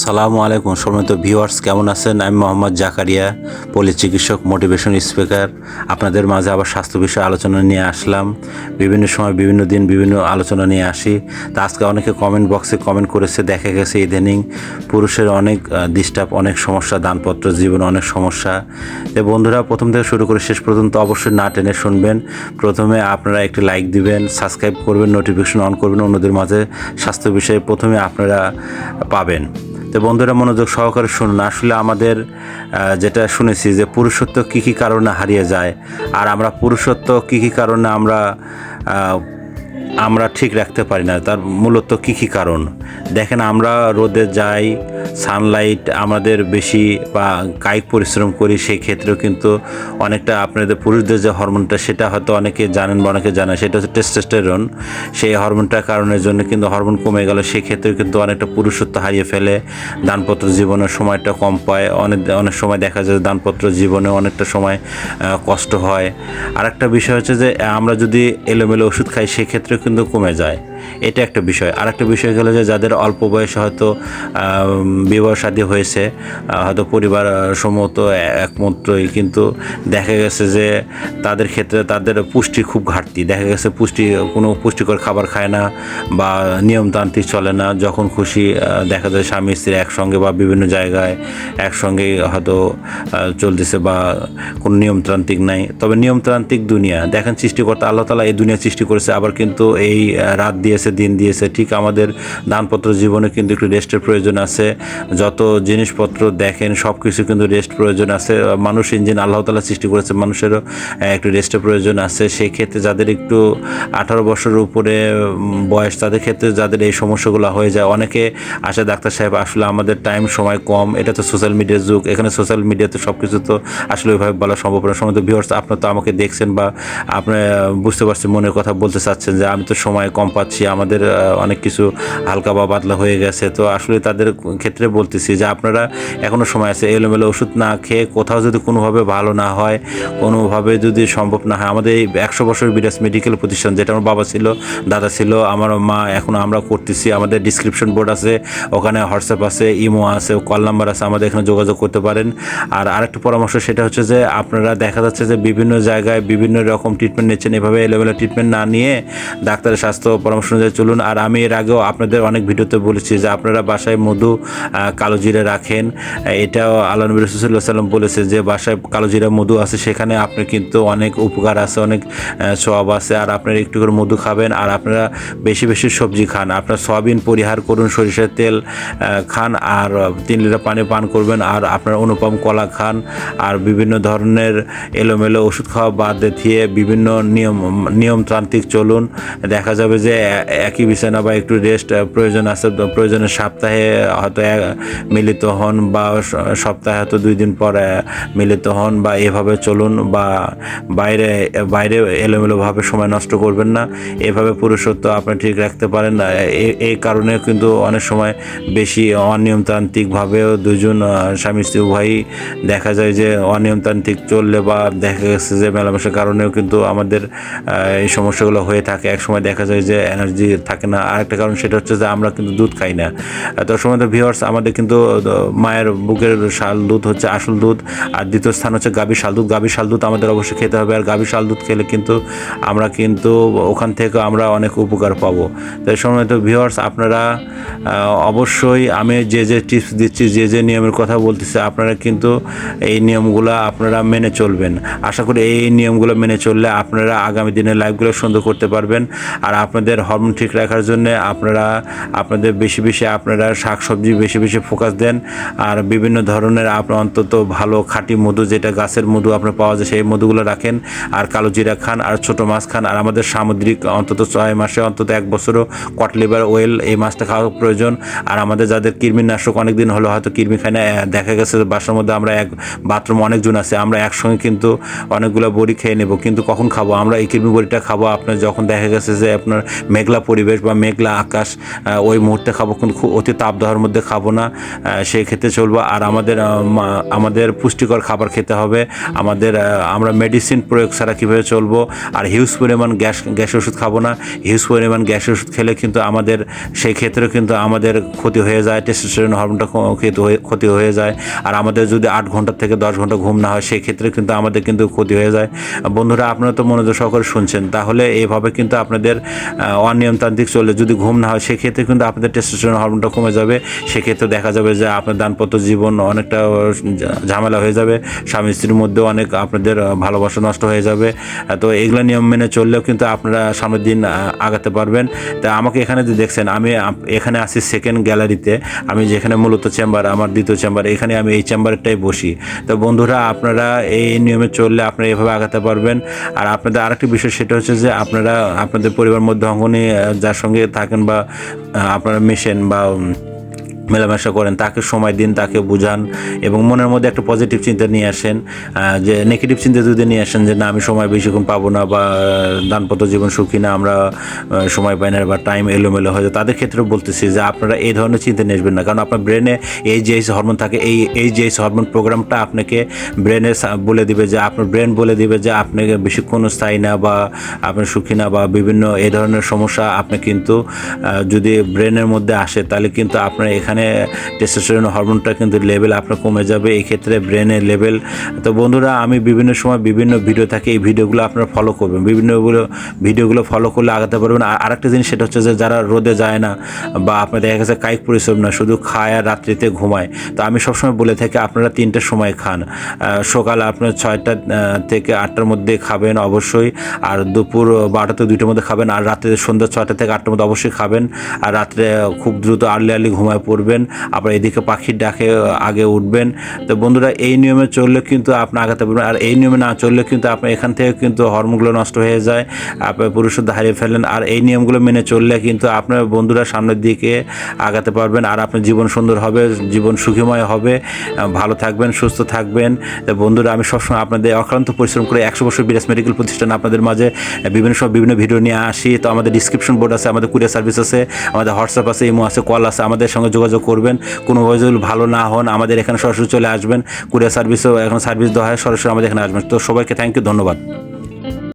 আসসালামু আলাইকুম সম্মানিত ভিউয়ার্স, কেমন আছেন? আমি মোহাম্মদ জাকারিয়া, পল্লী চিকিৎসক, মোটিভেশন স্পিকার। আপনাদের মাঝে আবার স্বাস্থ্য বিষয়ে আলোচনা নিয়ে আসলাম। বিভিন্ন সময় বিভিন্ন দিন বিভিন্ন আলোচনা নিয়ে আসি। তা আজকে অনেকে কমেন্ট বক্সে কমেন্ট করেছে, দেখা গেছে ইদানিং পুরুষের অনেক ডিস্টার্ব, অনেক সমস্যা, দানপত্র জীবনে অনেক সমস্যা। তো বন্ধুরা, প্রথম থেকে শুরু করে শেষ পর্যন্ত অবশ্যই না টেনে শুনবেন। প্রথমে আপনারা একটি লাইক দিবেন, সাবস্ক্রাইব করবেন, নোটিফিকেশন অন করবেন, অন্যদের মাঝে স্বাস্থ্য বিষয়ে প্রথমে আপনারা পাবেন। তো বন্ধুরা, মনোযোগ সহকারে শুনুন। আসলে আমাদের যেটা শুনেছি যে পুরুষত্ব কী কী কারণে হারিয়ে যায়, আর আমরা পুরুষত্ব কী কী কারণে আমরা ঠিক রাখতে পারি না, তার মূলত কী কী কারণ। দেখেন, আমরা রোদে যাই, সানলাইট আমাদের বেশি, বা কায়িক পরিশ্রম করি, সেই ক্ষেত্রেও কিন্তু অনেকটা আপনাদের পুরুষদের যে হরমোনটা, সেটা হয়তো অনেকে জানেন বা অনেকে জানে, সেটা হচ্ছে টেস্টোস্টেরন। সেই হরমোনটার কারণের জন্য কিন্তু হরমোন কমে গেল, সেই ক্ষেত্রেও কিন্তু অনেকটা পুরুষত্ব হারিয়ে ফেলে, দানপত্র জীবনের সময়টা কম পায়। অনেক সময় দেখা যায় দানপত্র জীবনে অনেকটা সময় কষ্ট হয়। আরেকটা বিষয় হচ্ছে যে আমরা যদি এলোমেলো ওষুধ খাই, সেক্ষেত্রে কিন্তু কমে যায়। এটা একটা বিষয়। আরেকটা বিষয় গেলো যে যাদের অল্প বয়সে হয়তো বিবাহ শাদী হয়েছে, হয়তো পরিবার সম্মত একমাত্রই, কিন্তু দেখা গেছে যে তাদের ক্ষেত্রে তাদের পুষ্টি খুব ঘাটতি। দেখা গেছে কোনো পুষ্টিকর খাবার খায় না, বা নিয়মতান্ত্রিক চলে না। যখন খুশি দেখা যায় স্বামী স্ত্রী একসঙ্গে বা বিভিন্ন জায়গায় একসঙ্গে হয়তো চলতেছে, বা কোনো নিয়মতান্ত্রিক নাই। তবে নিয়মতান্ত্রিক দুনিয়া, দেখেন, সৃষ্টিকর্তা আল্লাহ তাআলা এই দুনিয়া সৃষ্টি করেছে, আবার কিন্তু এই রাত দিয়েছে, দিন দিয়েছে। ঠিক আমাদের দানপত্র জীবনে কিন্তু একটু রেস্টের প্রয়োজন আছে। যত জিনিসপত্র দেখেন, সব কিছু কিন্তু রেস্ট প্রয়োজন আছে। মানুষ ইঞ্জিন আল্লাহ তাআলা সৃষ্টি করেছে, মানুষেরও একটু রেস্টের প্রয়োজন আছে। সেই ক্ষেত্রে যাদের একটু 18 বছরের উপরে বয়স, তাদের ক্ষেত্রে যাদের এই সমস্যাগুলো হয়ে যায়, অনেকে আসে, ডাক্তার সাহেব আসলে আমাদের টাইম সময় কম। এটা তো সোশ্যাল মিডিয়ার যুগ, এখানে সোশ্যাল মিডিয়াতে সব কিছু তো আসলে ওইভাবে বলা সম্ভব না। সময় তো ভিউয়ার্স, আপনার তো আমাকে দেখছেন, বা আপনি বুঝতে পারছেন, মনের কথা বলতে চাচ্ছেন যে আমি তো সময় কম পাচ্ছি, আমাদের অনেক কিছু হালকা বা পাতলা হয়ে গেছে। তো আসলে তাদের ক্ষেত্রে বলতেছি যে আপনারা এখনও সময় আছে। এলোমেলো ওষুধ না খেয়ে কোথাও যদি কোনোভাবে ভালো না হয়, কোনোভাবে যদি সম্ভব না হয়, আমাদের এই 100 বছর বিরাজ মেডিকেল প্রতিষ্ঠান, যেটা আমার বাবা ছিল, দাদা ছিল, আমার মা, এখন আমরা করতেছি। আমাদের ডিসক্রিপশন বোর্ড আছে, ওখানে হোয়াটসঅ্যাপ আছে, ইমো আছে, কল নাম্বার আছে, আমাদের এখানে যোগাযোগ করতে পারেন। আর আরেকটা পরামর্শ, সেটা হচ্ছে যে আপনারা দেখা যাচ্ছে যে বিভিন্ন জায়গায় বিভিন্ন রকম ট্রিটমেন্ট নিচ্ছেন। এভাবে এলোমেলো ট্রিটমেন্ট না নিয়ে ডাক্তারের স্বাস্থ্য পরামর্শ অনুযায়ী চলুন। আর আমি এর আগেও আপনাদের অনেক ভিডিওতে বলেছি যে আপনারা বাসায় মধু, কালো জিরা রাখেন। এটাও আল্লাহ নবী রাসূলুল্লাহ সাল্লাল্লাহু আলাইহি ওয়াসাল্লাম বলেছে যে বাসায় কালো জিরা মধু আছে, সেখানে আপনার কিন্তু অনেক উপকার আছে, অনেক সওয়াব আছে। আর আপনারা একটু করে মধু খাবেন, আর আপনারা বেশি বেশি সবজি খান। আপনার সয়াবিন পরিহার করুন, সরিষার তেল খান, আর 3 লিটার পানি পান করবেন, আর আপনার অনুপম কলা খান। আর বিভিন্ন ধরনের এলোমেলো ওষুধ খাওয়া বাদ দিয়ে বিভিন্ন নিয়মতান্ত্রিক চলুন। দেখা যাবে যে একই বিছানা বা একটু রেস্ট প্রয়োজন আছে, প্রয়োজনে সপ্তাহে হয়তো মিলিত হন, বা সপ্তাহে হয়তো 2 দিন পর মিলিত হন, বা এভাবে চলুন। বা বাইরে বাইরে এলোমেলোভাবে সময় নষ্ট করবেন না। এভাবে পুরুষত্ব আপনি ঠিক রাখতে পারেন। এই কারণে কিন্তু অনেক সময় বেশি অনিয়মতান্ত্রিকভাবেও দুজন স্বামী স্ত্রী উভয়ই দেখা যায় যে অনিয়মতান্ত্রিক চললে, বা দেখা গেছে যে মেলামেশার কারণেও কিন্তু আমাদের এই সমস্যাগুলো হয়ে থাকে। এক সময় দেখা যায় যে এনার্জি থাকে না। আরেকটা কারণ, সেটা হচ্ছে যে আমরা কিন্তু দুধ খাই না। তো সময় তো ভিউয়ার্স, আমাদের কিন্তু মায়ের বুকের শাল দুধ হচ্ছে আসল দুধ, আর দ্বিতীয় স্থান হচ্ছে গাভীর শাল দুধ। গাভীর শাল দুধ আমাদের অবশ্যই খেতে হবে, আর গাভীর শাল দুধ খেলে কিন্তু আমরা কিন্তু ওখান থেকে আমরা অনেক উপকার পাবো। তো এই সময় তো ভিউয়ার্স, আপনারা অবশ্যই আমি যে টিপস দিচ্ছি, যে নিয়মের কথা বলতেছি, আপনারা কিন্তু এই নিয়মগুলো আপনারা মেনে চলবেন। আশা করি এই নিয়মগুলো মেনে চললে আপনারা আগামী দিনের লাইফগুলো সুন্দর করতে পারবেন। আর আপনাদের হরমোন ঠিক রাখার জন্য আপনাদের বেশি বেশি আপনারা শাকসবজি বেশি বেশি ফোকাস দেন। আর বিভিন্ন ধরনের আপনার অন্তত ভালো খাঁটি মধু, যেটা গাছের মধু আপনার পাওয়া যায়, সেই মধুগুলো রাখেন। আর কালো জিরা খান, আর ছোটো মাছ খান। আর আমাদের সামুদ্রিক অন্তত 6 মাসে অন্তত 1 বছরও কট লিভার ওয়েল, এই মাছটা খাওয়া প্রয়োজন। আর আমাদের যাদের কৃমিনাশক অনেক দিন হলো হয়তো কৃমি খায় না, দেখা গেছে বাসার মধ্যে আমরা বাথরুম অনেকজন আছে, আমরা একসঙ্গে কিন্তু অনেকগুলো বড়ি খেয়ে নেব, কিন্তু কখন খাবো আমরা? এই কৃমি বড়িটা খাবো আপনার যখন দেখা গেছে যে আপনার মেঘলা পরিবেশ বা মেঘলা আকাশ ওই মুহূর্তে খাবো, কিন্তু খুব অতি তাপদাহের মধ্যে খাবো না, সেই ক্ষেত্রে চলবো। আর আমাদের পুষ্টিকর খাবার খেতে হবে, আমরা মেডিসিন প্রয়োগ ছাড়া কীভাবে চলবো। আর হিউজ পরিমাণ গ্যাস ওষুধ খাবো না, হিউজ পরিমাণ গ্যাস ওষুধ খেলে কিন্তু আমাদের সেই ক্ষেত্রে কিন্তু আমাদের ক্ষতি হয়ে যায়, টেস্টোস্টেরন হরমোনটা ক্ষতি হয়ে যায়। আর আমাদের যদি 8 ঘন্টা থেকে 10 ঘন্টা ঘুম না হয়, সেই ক্ষেত্রে কিন্তু আমাদের কিন্তু ক্ষতি হয়ে যায়। বন্ধুরা, আপনারা তো মনোযোগ সহকারে শুনছেন, তাহলে এইভাবে কিন্তু আপনাদের অনিয়মতান্ত্রিক চলে যদি ঘুম না হয়, সেক্ষেত্রে কিন্তু আপনাদের টেস্টোস্টেরন হরমোনটা কমে যাবে। সেক্ষেত্রে দেখা যাবে যে আপনার দাম্পত্য জীবন অনেকটা ঝামেলা হয়ে যাবে, স্বামী স্ত্রীর মধ্যেও অনেক আপনাদের ভালোবাসা নষ্ট হয়ে যাবে। তো এইগুলো নিয়ম মেনে চললেও কিন্তু আপনারা সামনের দিন আগাতে পারবেন। তা আমাকে এখানে যে দেখছেন, আমি এখানে আছি সেকেন্ড গ্যালারিতে, আমি যেখানে মূলত চেম্বার, আমার দ্বিতীয় চেম্বার, এখানে আমি এই চেম্বারটাই বসি। তো বন্ধুরা, আপনারা এই নিয়মে চললে আপনারা এভাবে আগাতে পারবেন। আর আপনাদের আরেকটি বিষয়, সেটা হচ্ছে যে আপনারা আপনাদের পরিবার মধ্যে অঙ্গনে যার সঙ্গে থাকেন বা আপনারা মেশেন বা মেলামেশা করেন, তাকে সময় দিন, তাকে বুঝান এবং মনের মধ্যে একটা পজিটিভ চিন্তা নিয়ে আসেন। যে নেগেটিভ চিন্তা যদি নিয়ে আসেন যে না, আমি সময় বেশিক্ষণ পাবো না বা দাম্পত্য জীবন সুখী না, আমরা সময় পাই না বা টাইম এলোমেলো হয়ে যায়, তাদের ক্ষেত্রে বলতেছি যে আপনারা এই ধরনের চিন্তা নিয়ে আসবেন না। কারণ আপনার ব্রেনে এইচজিএইচ হরমোন থাকে, এই এইচজিএইচ হরমোন প্রোগ্রামটা আপনাকে ব্রেনে বলে দিবে যে, আপনার ব্রেন বলে দিবে যে আপনি বেশিক্ষণ স্থায়ী না বা আপনি সুখী না বা বিভিন্ন এই ধরনের সমস্যা আপনি কিন্তু যদি ব্রেনের মধ্যে আসে, তাহলে কিন্তু আপনার এখানে টেস্টোস্টেরন হরমোনটা কিন্তু লেভেল আপনার কমে যাবে, এই ক্ষেত্রে ব্রেনের লেভেল। তো বন্ধুরা, আমি বিভিন্ন সময় বিভিন্ন ভিডিও থাকে, এই ভিডিওগুলো আপনারা ফলো করবেন, ভিডিওগুলো ফলো করলে আগাতে পারবেন। আর আরেকটা জিনিস, সেটা হচ্ছে যে যারা রোদে যায় না বা আপনার দেখা গেছে কায়িক পরিশ্রম না, শুধু খায় আর রাত্রিতে ঘুমায়, তো আমি সবসময় বলে থাকি আপনারা 3টার সময় খান। সকাল আপনার 6টা থেকে 8টার মধ্যে খাবেন অবশ্যই, আর দুপুর 12টা থেকে 2টার মধ্যে খাবেন, আর রাত্রে সন্ধ্যা 6টা থেকে 8টার মধ্যে অবশ্যই খাবেন। আর রাত্রে খুব দ্রুত আর্লি ঘুমায় পড়বেন, আবার এদিকে পাখির ডাকে আগে উঠবেন। তো বন্ধুরা, এই নিয়মে চললে কিন্তু আপনি আগাতে পারবেন। আর এই নিয়মে না চললে কিন্তু আপনার এখান থেকে কিন্তু হরমোনগুলো নষ্ট হয়ে যায়, আপনার পুরুষত্ব হারিয়ে ফেলেন। আর এই নিয়মগুলো মেনে চললে কিন্তু আপনার বন্ধুরা সামনের দিকে আগাতে পারবেন, আর আপনার জীবন সুন্দর হবে, জীবন সুখময় হবে, ভালো থাকবেন, সুস্থ থাকবেন। তো বন্ধুরা, আমি সবসময় আপনাদের অক্লান্ত পরিশ্রম করে 100 বছর বিরাজ মেডিকেল প্রতিষ্ঠান আপনাদের মাঝে বিভিন্ন সময় বিভিন্ন ভিডিও নিয়ে আসি। তো আমাদের ডিসক্রিপশন বোর্ড আছে, আমাদের কুরিয়ার সার্ভিস আছে, আমাদের হোয়াটসঅ্যাপ আছে, ইমো আছে, কল আছে, আমাদের সঙ্গে যোগাযোগ করবেন। কোনোভাবে যদি ভালো না হন, আমাদের এখানে সরাসরি চলে আসবেন, কুরিয়ার সার্ভিসও এখন সার্ভিস দেওয়া হয়, সরাসরি আমাদের এখানে আসবেন। তো সবাইকে থ্যাংক ইউ, ধন্যবাদ।